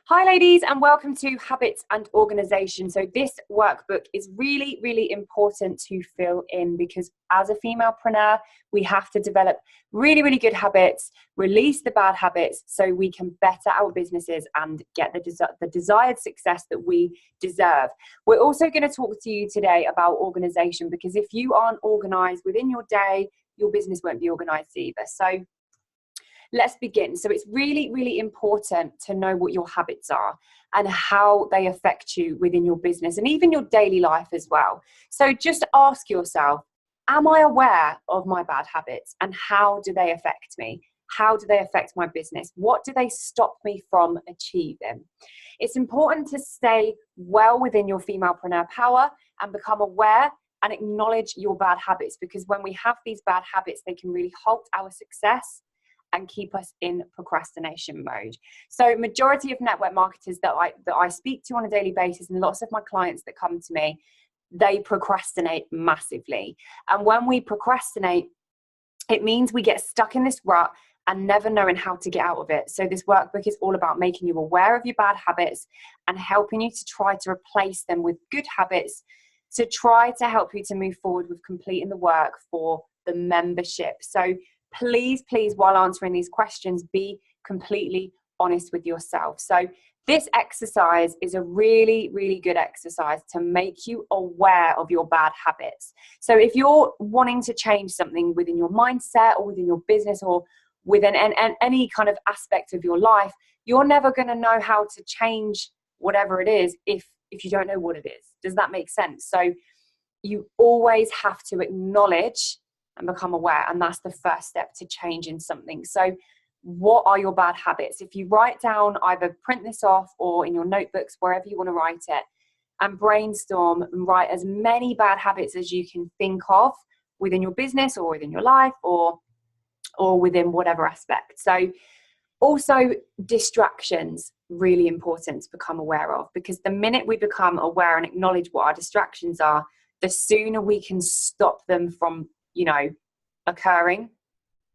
Hi ladies, and welcome to Habits and Organisation. So this workbook is really, really important to fill in because as a femalepreneur, we have to develop really, really good habits, release the bad habits so we can better our businesses and get the desired success that we deserve. We're also going to talk to you today about organisation because if you aren't organised within your day, your business won't be organised either. So let's begin. So it's really, really important to know what your habits are and how they affect you within your business and even your daily life as well. So just ask yourself, am I aware of my bad habits and how do they affect me? How do they affect my business? What do they stop me from achieving? It's important to stay well within your femalepreneur power and become aware and acknowledge your bad habits, because when we have these bad habits, they can really halt our success and keep us in procrastination mode. So majority of network marketers that I speak to on a daily basis, and lots of my clients that come to me, they procrastinate massively. And when we procrastinate, it means we get stuck in this rut and never knowing how to get out of it. So this workbook is all about making you aware of your bad habits and helping you to try to replace them with good habits to try to help you to move forward with completing the work for the membership. So please, while answering these questions, be completely honest with yourself. So this exercise is a really, really good exercise to make you aware of your bad habits. So if you're wanting to change something within your mindset or within your business or within any kind of aspect of your life, you're never going to know how to change whatever it is if you don't know what it is. Does that make sense? So you always have to acknowledge and become aware, and that's the first step to changing something. So what are your bad habits? If you write down, either print this off or in your notebooks, wherever you want to write it, and brainstorm and write as many bad habits as you can think of within your business or within your life or within whatever aspect. So also distractions, really important to become aware of, because the minute we become aware and acknowledge what our distractions are, the sooner we can stop them from occurring,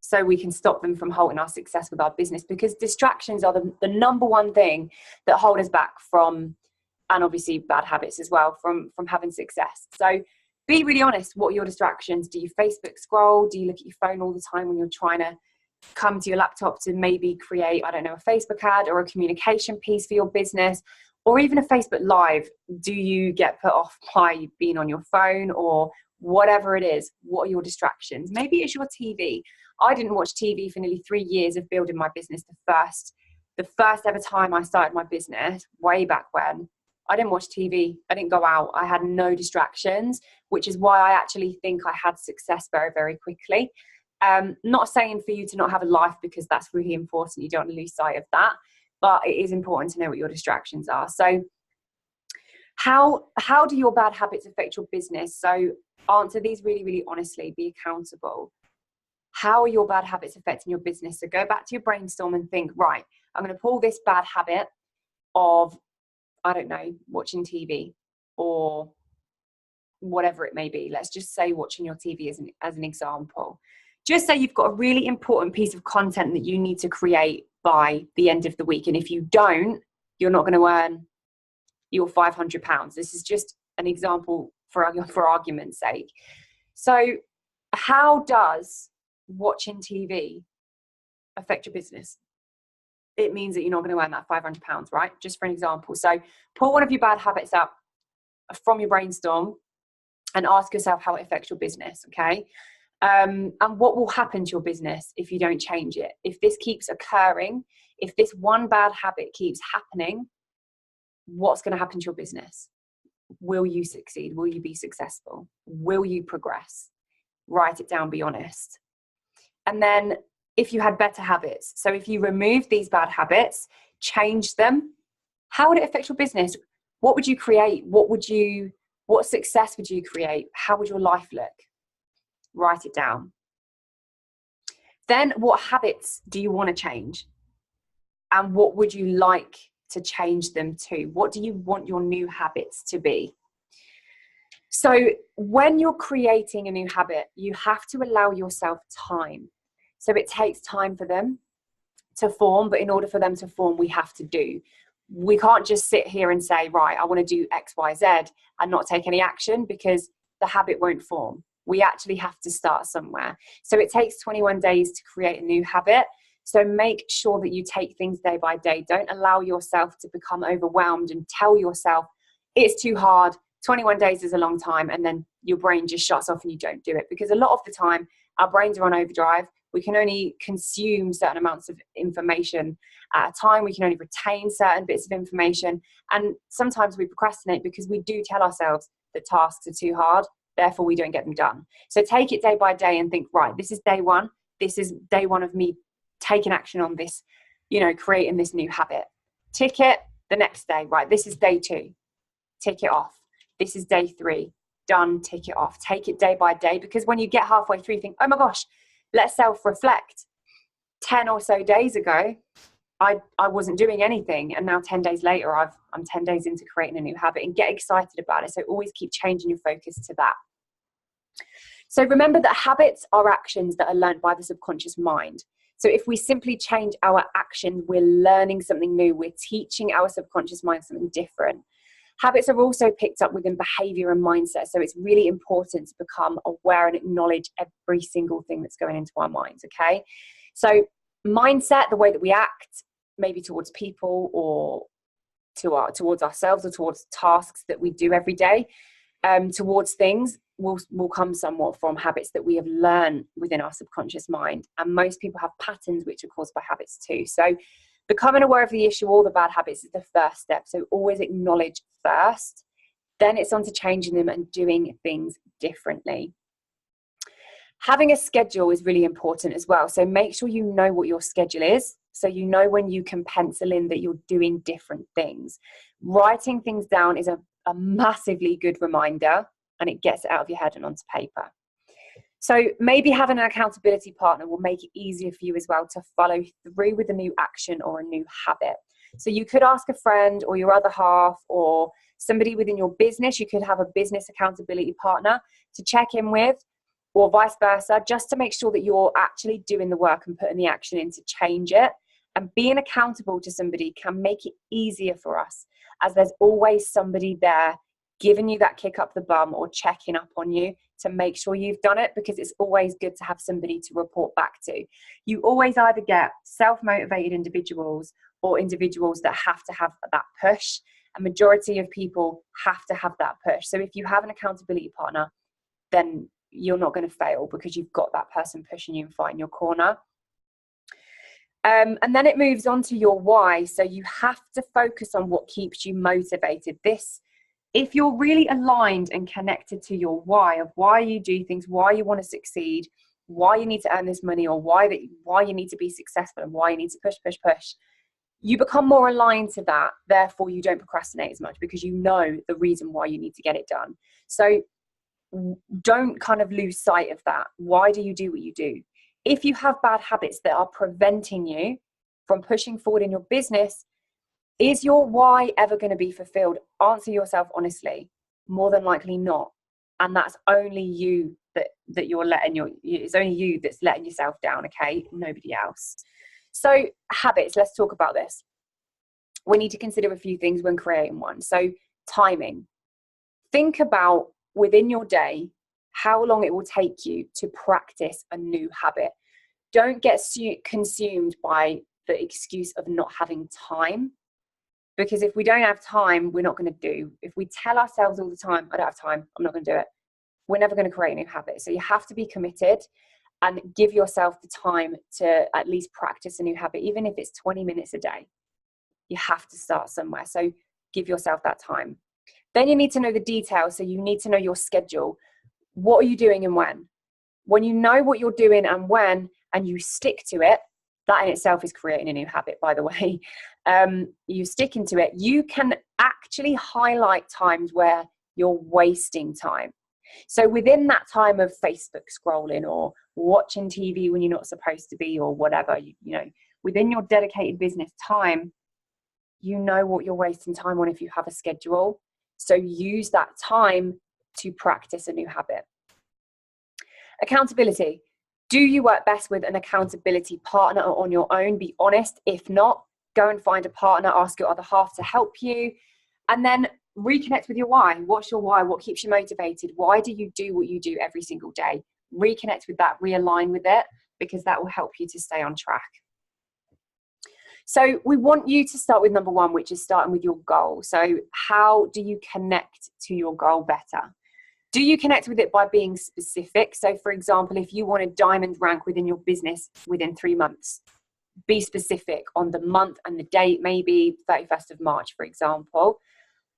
so we can stop them from halting our success with our business, because distractions are the number one thing that hold us back from, and obviously bad habits as well, from having success. So be really honest. What are your distractions? Do you Facebook scroll? Do you look at your phone all the time when you're trying to come to your laptop to maybe create, I don't know, a Facebook ad or a communication piece for your business, or even a Facebook Live? Do you get put off by being on your phone or whatever it is? What are your distractions? Maybe it's your TV. I didn't watch TV for nearly 3 years of building my business. The first ever time I started my business, way back when, I didn't watch TV. I didn't go out. I had no distractions, which is why I actually think I had success very, very quickly. Not saying for you to not have a life, because that's really important. You don't want to lose sight of that. But it is important to know what your distractions are. So how do your bad habits affect your business? So answer these really, really honestly. Be accountable. How are your bad habits affecting your business? So go back to your brainstorm and think, right, I'm going to pull this bad habit of, I don't know, watching TV or whatever it may be. Let's just say watching your TV as an example. Just say you've got a really important piece of content that you need to create by the end of the week. And if you don't, you're not going to earn your £500. This is just an example for argument's sake. So how does watching TV affect your business? It means that you're not going to earn that £500, right? Just for an example. So pull one of your bad habits up from your brainstorm and ask yourself how it affects your business, okay? And what will happen to your business if you don't change it? If this keeps occurring, if this one bad habit keeps happening, what's going to happen to your business? Will you succeed? Will you be successful? Will you progress? Write it down, be honest. And then if you had better habits, so if you remove these bad habits, change them, how would it affect your business? What would you create? What success would you create? How would your life look? Write it down. Then what habits do you want to change? And what would you like to change them to? What do you want your new habits to be? So when you're creating a new habit, you have to allow yourself time. So it takes time for them to form, but in order for them to form, we have to do. we can't just sit here and say, right, I want to do X, Y, Z and not take any action, because the habit won't form. We actually have to start somewhere. So it takes 21 days to create a new habit. So make sure that you take things day by day. Don't allow yourself to become overwhelmed and tell yourself it's too hard. 21 days is a long time, and then your brain just shuts off and you don't do it. Because a lot of the time, our brains are on overdrive. We can only consume certain amounts of information at a time. We can only retain certain bits of information. And sometimes we procrastinate because we do tell ourselves that tasks are too hard, therefore we don't get them done. So take it day by day and think, right, this is day one. This is day one of me taking action on this, creating this new habit. Tick it the next day, right, this is day 2. Tick it off. This is day 3. Done, tick it off. Take it day by day, because when you get halfway through, you think, oh my gosh, let's self-reflect. 10 or so days ago, I wasn't doing anything, and now 10 days later, I'm 10 days into creating a new habit, and get excited about it. So always keep changing your focus to that. So remember that habits are actions that are learned by the subconscious mind. So if we simply change our actions, we're learning something new. We're teaching our subconscious mind something different. Habits are also picked up within behavior and mindset. So it's really important to become aware and acknowledge every single thing that's going into our minds, okay? So mindset, the way that we act, maybe towards people or towards ourselves, or towards tasks that we do every day, towards things, will come somewhat from habits that we have learned within our subconscious mind. And most people have patterns which are caused by habits too. So becoming aware of the issue, all the bad habits, is the first step. So always acknowledge first, then it's on to changing them and doing things differently. Having a schedule is really important as well. So make sure you know what your schedule is, so you know when you can pencil in that you're doing different things. Writing things down is a massively good reminder, and it gets it out of your head and onto paper. So maybe having an accountability partner will make it easier for you as well to follow through with a new action or a new habit. So you could ask a friend or your other half or somebody within your business. You could have a business accountability partner to check in with, or vice versa, just to make sure that you're actually doing the work and putting the action in to change it. And being accountable to somebody can make it easier for us, as there's always somebody there giving you that kick up the bum or checking up on you to make sure you've done it, because it's always good to have somebody to report back to. You always either get self-motivated individuals or individuals that have to have that push. A majority of people have to have that push. So if you have an accountability partner, then you're not going to fail, because you've got that person pushing you and fighting your corner. And then it moves on to your why. So you have to focus on what keeps you motivated. If you're really aligned and connected to your why, of why you do things, why you want to succeed, why you need to earn this money, or why you need to be successful, and why you need to push, you become more aligned to that. Therefore, you don't procrastinate as much, because you know the reason why you need to get it done. So don't kind of lose sight of that. Why do you do what you do? If you have bad habits that are preventing you from pushing forward in your business, is your why ever going to be fulfilled? Answer yourself honestly. More than likely not. And that's only you that you're it's only you that's letting yourself down, okay? Nobody else. So habits, let's talk about this. We need to consider a few things when creating one. So timing. Think about within your day how long it will take you to practice a new habit. Don't get consumed by the excuse of not having time. Because if we don't have time, we're not going to do. If we tell ourselves all the time, I don't have time, I'm not going to do it, we're never going to create a new habit. So you have to be committed and give yourself the time to at least practice a new habit, even if it's 20 minutes a day. You have to start somewhere. So give yourself that time. Then you need to know the details. So you need to know your schedule. What are you doing and when? When you know what you're doing and when, and you stick to it, that in itself is creating a new habit, by the way. You stick into it, you can actually highlight times where you're wasting time. So within that time of Facebook scrolling or watching TV when you're not supposed to be, or whatever, within your dedicated business time, you know what you're wasting time on if you have a schedule. So use that time to practice a new habit. Accountability. Do you work best with an accountability partner or on your own? Be honest. If not, Go and find a partner, ask your other half to help you, and then reconnect with your why. What's your why? What keeps you motivated? Why do you do what you do every single day? Reconnect with that, realign with it, because that will help you to stay on track. So we want you to start with number one, which is starting with your goal. So how do you connect to your goal better? Do you connect with it by being specific? So for example, if you want a diamond rank within your business within 3 months, be specific on the month and the date, maybe 31st of March, for example.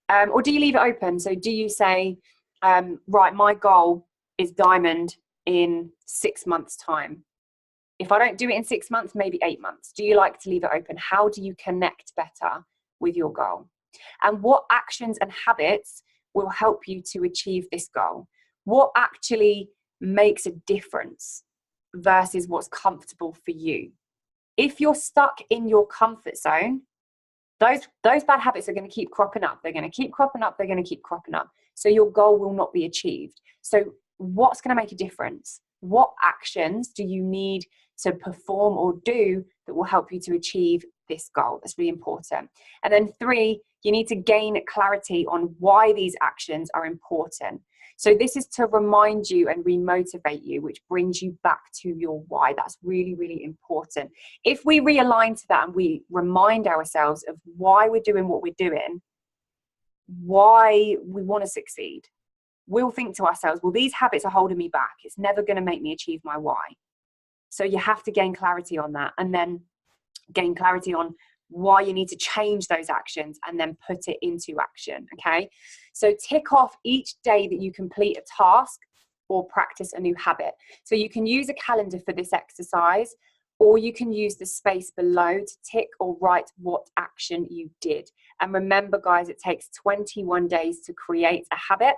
Or do you leave it open? So do you say, right, my goal is diamond in 6 months' time. If I don't do it in 6 months, maybe 8 months. Do you like to leave it open? How do you connect better with your goal? And what actions and habits will help you to achieve this goal? What actually makes a difference versus what's comfortable for you? If you're stuck in your comfort zone, those bad habits are going to keep cropping up. They're going to keep cropping up. They're going to keep cropping up. So your goal will not be achieved. So what's going to make a difference? What actions do you need to perform or do that will help you to achieve this goal? That's really important. And then 3, you need to gain clarity on why these actions are important. So this is to remind you and remotivate you, which brings you back to your why. That's really, really important. If we realign to that and we remind ourselves of why we're doing what we're doing, why we want to succeed, we'll think to ourselves, well, these habits are holding me back. It's never going to make me achieve my why. So you have to gain clarity on that, and then gain clarity on why you need to change those actions and then put it into action. Okay, so tick off each day that you complete a task or practice a new habit. So you can use a calendar for this exercise, or you can use the space below to tick or write what action you did. And remember, guys, it takes 21 days to create a habit.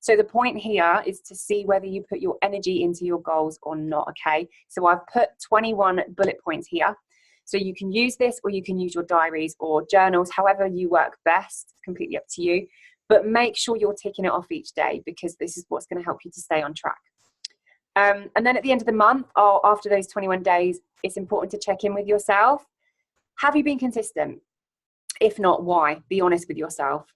So the point here is to see whether you put your energy into your goals or not. Okay, so I've put 21 bullet points here. So you can use this, or you can use your diaries or journals, however you work best. It's completely up to you. But make sure you're ticking it off each day, because this is what's going to help you to stay on track. And then at the end of the month, or after those 21 days, it's important to check in with yourself. Have you been consistent? If not, why? Be honest with yourself.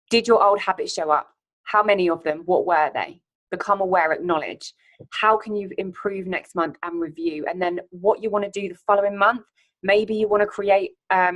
Did your old habits show up? How many of them? What were they? Become aware, acknowledge. How can you improve next month and review? And then what you want to do the following month. Maybe you want to create a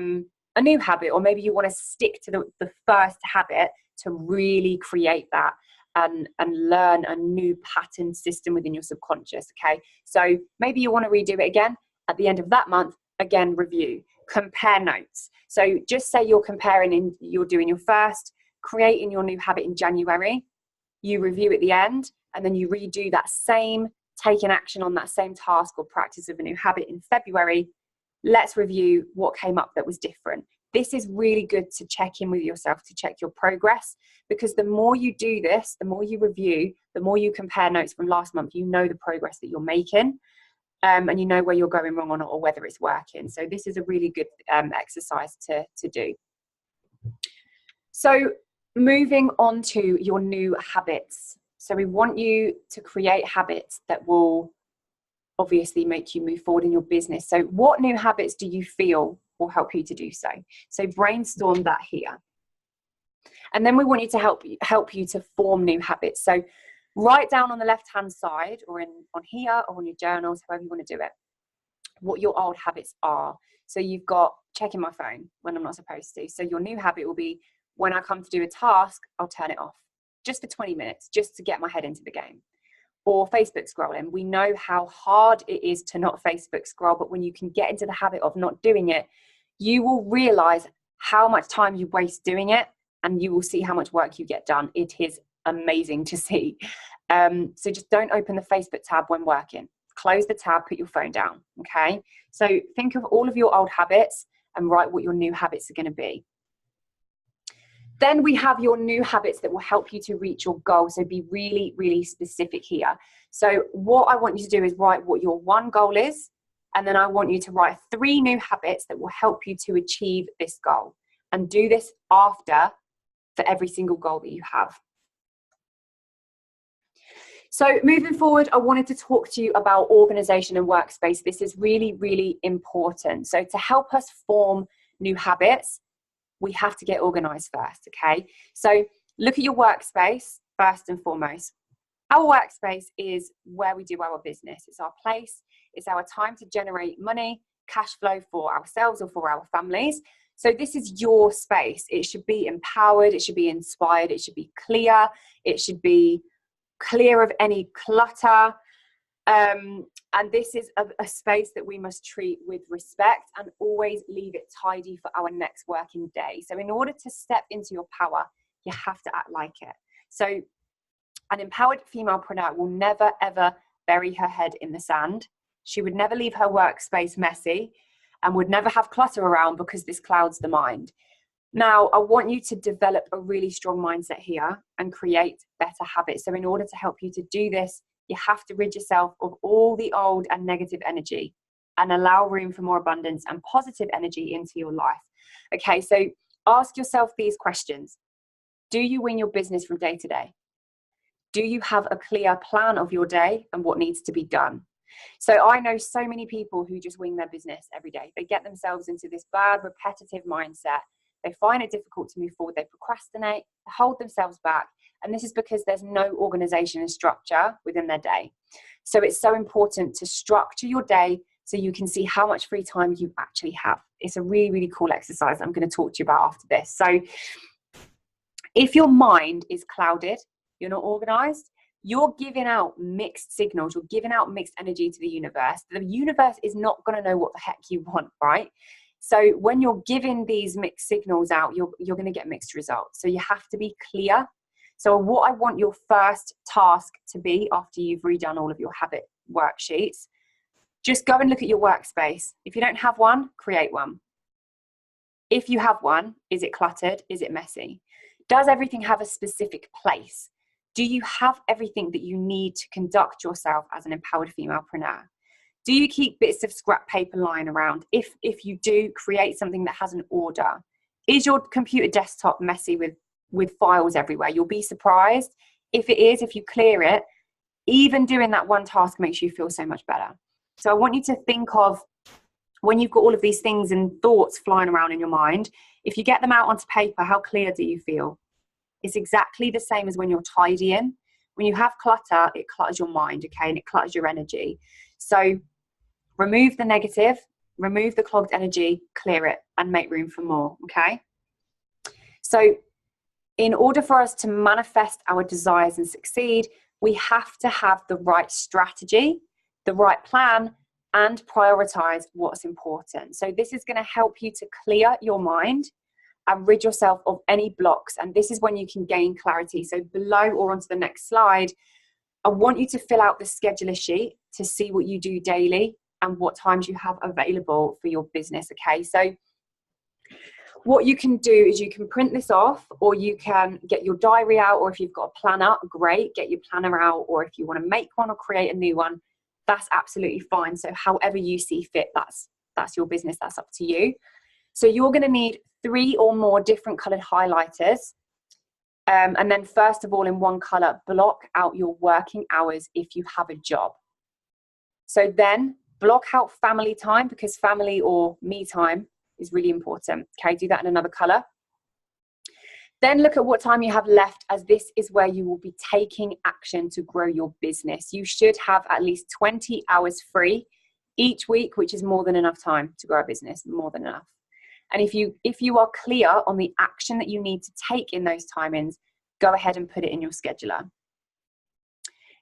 new habit, or maybe you want to stick to the first habit to really create that and learn a new pattern system within your subconscious. Okay, so maybe you want to redo it again at the end of that month. Again, review, compare notes. So just say you're comparing, you're doing your first, creating your new habit in January. You review at the end, and then you redo that same, taking action on that same task or practice of a new habit in February. Let's review what came up that was different. This is really good to check in with yourself, to check your progress, because the more you do this, the more you review, the more you compare notes from last month, you know the progress that you're making, and you know where you're going wrong on it or whether it's working. So this is a really good exercise to do. So moving on to your new habits. So we want you to create habits that will obviously make you move forward in your business. So what new habits do you feel will help you to do so? So brainstorm that here. And then we want you to help you to form new habits. So write down on the left-hand side, or on here, or on your journals, however you want to do it, what your old habits are. So you've got checking my phone when I'm not supposed to. So your new habit will be, when I come to do a task, I'll turn it off just for 20 minutes, just to get my head into the game. Or Facebook scrolling. We know how hard it is to not Facebook scroll, but when you can get into the habit of not doing it, you will realize how much time you waste doing it, and you will see how much work you get done. It is amazing to see. So just don't open the Facebook tab when working. Close the tab, put your phone down, okay? So think of all of your old habits and write what your new habits are going to be. Then we have your new habits that will help you to reach your goal. So be really, really specific here. So what I want you to do is write what your one goal is, and then I want you to write 3 new habits that will help you to achieve this goal. And do this after for every single goal that you have. So moving forward, I wanted to talk to you about organization and workspace. This is really, really important. So to help us form new habits, we have to get organized first, okay? So look at your workspace first and foremost. Our workspace is where we do our business. It's our place. It's our time to generate money, cash flow for ourselves or for our families. So this is your space. It should be empowered. It should be inspired. It should be clear. It should be clear of any clutter. And this is a space that we must treat with respect and always leave it tidy for our next working day. So in order to step into your power, you have to act like it. So an empowered femalepreneur will never, ever bury her head in the sand. She would never leave her workspace messy and would never have clutter around because this clouds the mind. Now, I want you to develop a really strong mindset here and create better habits. So in order to help you to do this, you have to rid yourself of all the old and negative energy and allow room for more abundance and positive energy into your life. Okay, so ask yourself these questions. Do you win your business from day to day? Do you have a clear plan of your day and what needs to be done? So I know so many people who just wing their business every day. They get themselves into this bad, repetitive mindset. They find it difficult to move forward. They procrastinate, hold themselves back. And this is because there's no organization and structure within their day. So it's so important to structure your day so you can see how much free time you actually have. It's a really, really cool exercise I'm going to talk to you about after this. So if your mind is clouded, you're not organized, you're giving out mixed signals, you're giving out mixed energy to the universe. The universe is not going to know what the heck you want, right? So when you're giving these mixed signals out, you're going to get mixed results. So you have to be clear. So what I want your first task to be after you've redone all of your habit worksheets, just go and look at your workspace. If you don't have one, create one. If you have one, is it cluttered? Is it messy? Does everything have a specific place? Do you have everything that you need to conduct yourself as an empowered femalepreneur? Do you keep bits of scrap paper lying around? If you do, create something that has an order. Is your computer desktop messy with files everywhere? You'll be surprised. If it is, if you clear it, even doing that one task makes you feel so much better. So I want you to think of when you've got all of these things and thoughts flying around in your mind, if you get them out onto paper, how clear do you feel? It's exactly the same as when you're tidying. When you have clutter, it clutters your mind, okay, and it clutters your energy. So remove the negative, remove the clogged energy, clear it, and make room for more, okay? So in order for us to manifest our desires and succeed, we have to have the right strategy, the right plan, and prioritize what's important. So this is going to help you to clear your mind and rid yourself of any blocks. And this is when you can gain clarity. So below or onto the next slide, I want you to fill out the scheduler sheet to see what you do daily and what times you have available for your business, okay? So what you can do is you can print this off, or you can get your diary out, or if you've got a planner, great, get your planner out, or if you want to make one or create a new one, that's absolutely fine. So however you see fit, that's your business, that's up to you. So you're going to need 3 or more different colored highlighters. And then first of all, in one color, block out your working hours if you have a job. So then block out family time, because family or me time is really important. Okay, do that in another color. Then look at what time you have left, as this is where you will be taking action to grow your business. You should have at least 20 hours free each week, which is more than enough time to grow a business, more than enough. And if you are clear on the action that you need to take in those timings, go ahead and put it in your scheduler.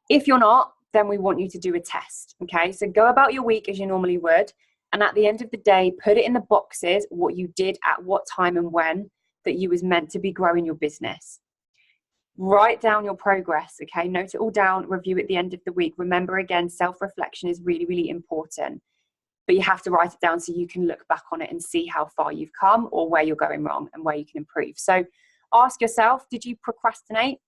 If you're not, then we want you to do a test, okay? So go about your week as you normally would, and at the end of the day, put it in the boxes what you did at what time and when that you was meant to be growing your business. Write down your progress, okay? Note it all down, review at the end of the week. Remember, again, self-reflection is really, really important, but you have to write it down so you can look back on it and see how far you've come or where you're going wrong and where you can improve. So ask yourself, did you procrastinate?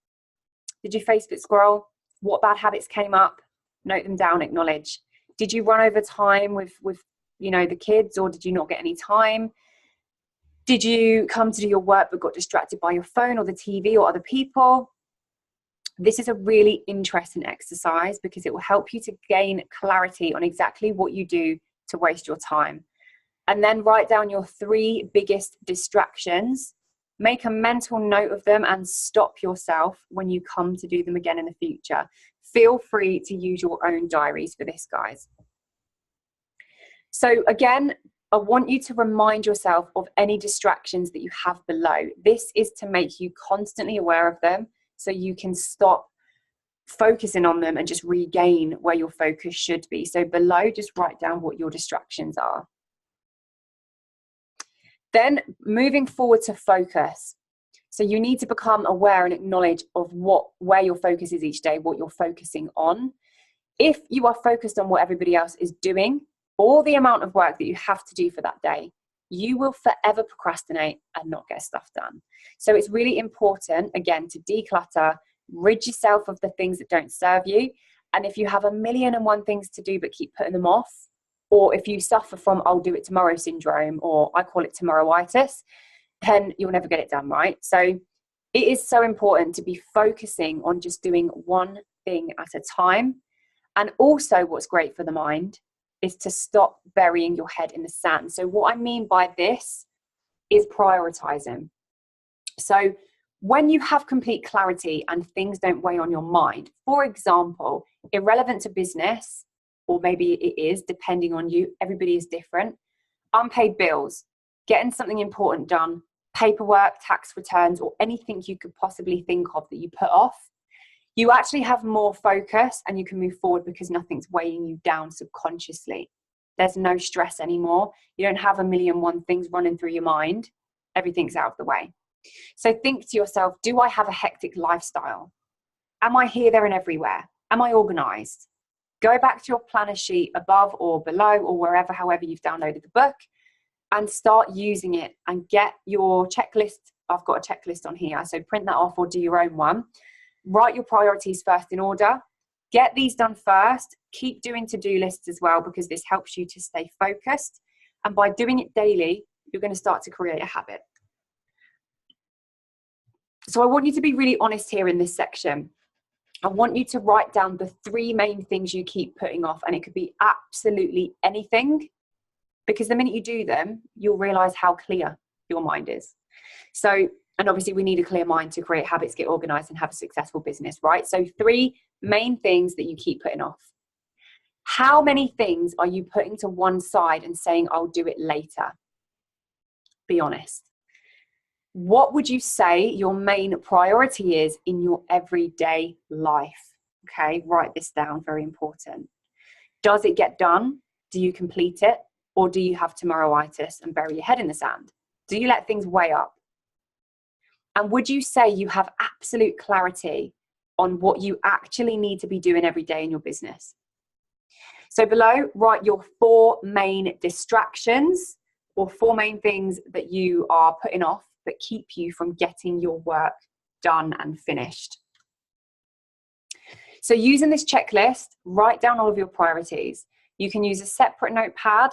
Did you Facebook scroll? What bad habits came up? Note them down, acknowledge. Did you run over time with the kids, or did you not get any time? Did you come to do your work but got distracted by your phone or the TV or other people? This is a really interesting exercise because it will help you to gain clarity on exactly what you do to waste your time. And then write down your 3 biggest distractions. Make a mental note of them and stop yourself when you come to do them again in the future. Feel free to use your own diaries for this, guys. So again, I want you to remind yourself of any distractions that you have below. This is to make you constantly aware of them so you can stop focusing on them and just regain where your focus should be. So below, just write down what your distractions are. Then moving forward to focus. So you need to become aware and acknowledge of where your focus is each day, what you're focusing on. If you are focused on what everybody else is doing, or the amount of work that you have to do for that day, you will forever procrastinate and not get stuff done. So it's really important, again, to declutter, rid yourself of the things that don't serve you. And if you have 1,000,001 things to do but keep putting them off, or if you suffer from I'll do it tomorrow syndrome, or I call it tomorrowitis, then you'll never get it done, right? So it is so important to be focusing on just doing one thing at a time. And also what's great for the mind is to stop burying your head in the sand. So what I mean by this is prioritizing. So when you have complete clarity and things don't weigh on your mind, for example, irrelevant to business, or maybe it is, depending on you, everybody is different, unpaid bills, getting something important done, paperwork, tax returns, or anything you could possibly think of that you put off, you actually have more focus and you can move forward because nothing's weighing you down subconsciously. There's no stress anymore. You don't have 1,000,001 things running through your mind. Everything's out of the way. So think to yourself, do I have a hectic lifestyle? Am I here, there, and everywhere? Am I organized? Go back to your planner sheet above or below or wherever, however you've downloaded the book, and start using it and get your checklist. I've got a checklist on here, so print that off or do your own one. Write your priorities first in order. Get these done first. Keep doing to-do lists as well because this helps you to stay focused. And by doing it daily, you're going to start to create a habit. So I want you to be really honest here in this section. I want you to write down the 3 main things you keep putting off, and it could be absolutely anything, because the minute you do them, you'll realize how clear your mind is. So, and obviously we need a clear mind to create habits, get organized, and have a successful business, right? So 3 main things that you keep putting off. How many things are you putting to one side and saying, I'll do it later? Be honest. What would you say your main priority is in your everyday life? Okay, write this down, very important. Does it get done? Do you complete it? Or do you have tomorrowitis and bury your head in the sand? Do you let things weigh up? And would you say you have absolute clarity on what you actually need to be doing every day in your business? So below, write your 4 main distractions or 4 main things that you are putting off that keep you from getting your work done and finished. So using this checklist, write down all of your priorities. You can use a separate notepad,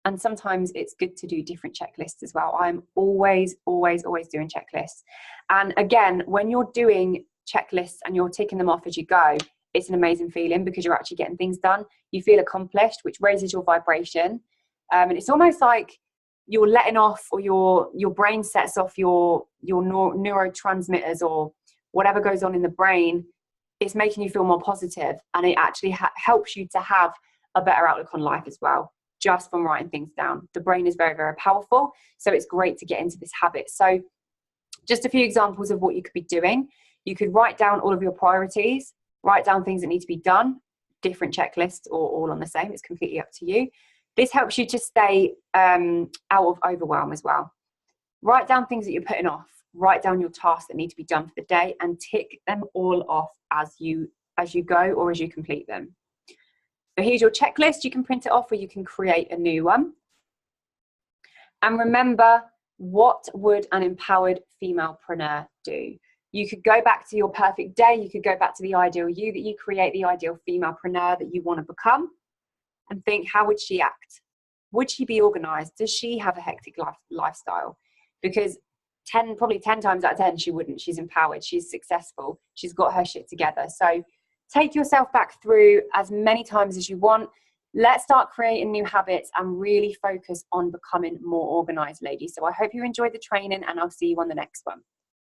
and sometimes it's good to do different checklists as well. I'm always doing checklists. And again, when you're doing checklists and you're ticking them off as you go, it's an amazing feeling because you're actually getting things done. You feel accomplished, which raises your vibration. And it's almost like you're letting off, or your brain sets off your neurotransmitters or whatever goes on in the brain. It's making you feel more positive, and it actually helps you to have a better outlook on life as well, just from writing things down. The brain is very, very powerful, so it's great to get into this habit. So just a few examples of what you could be doing. You could write down all of your priorities, write down things that need to be done, different checklists or all on the same. It's completely up to you. This helps you to stay out of overwhelm as well. Write down things that you're putting off. Write down your tasks that need to be done for the day and tick them all off as you go or as you complete them. So here's your checklist. You can print it off or you can create a new one. And remember, what would an empowered femalepreneur do? You could go back to your perfect day. You could go back to the ideal you that you create, the ideal femalepreneur that you want to become, and think, how would she act? Would she be organized? Does she have a hectic lifestyle? Because probably 10 times out of 10 she wouldn't. She's empowered, she's successful, she's got her shit together. So take yourself back through as many times as you want. Let's start creating new habits and really focus on becoming more organized, ladies. So I hope you enjoyed the training, and I'll see you on the next one.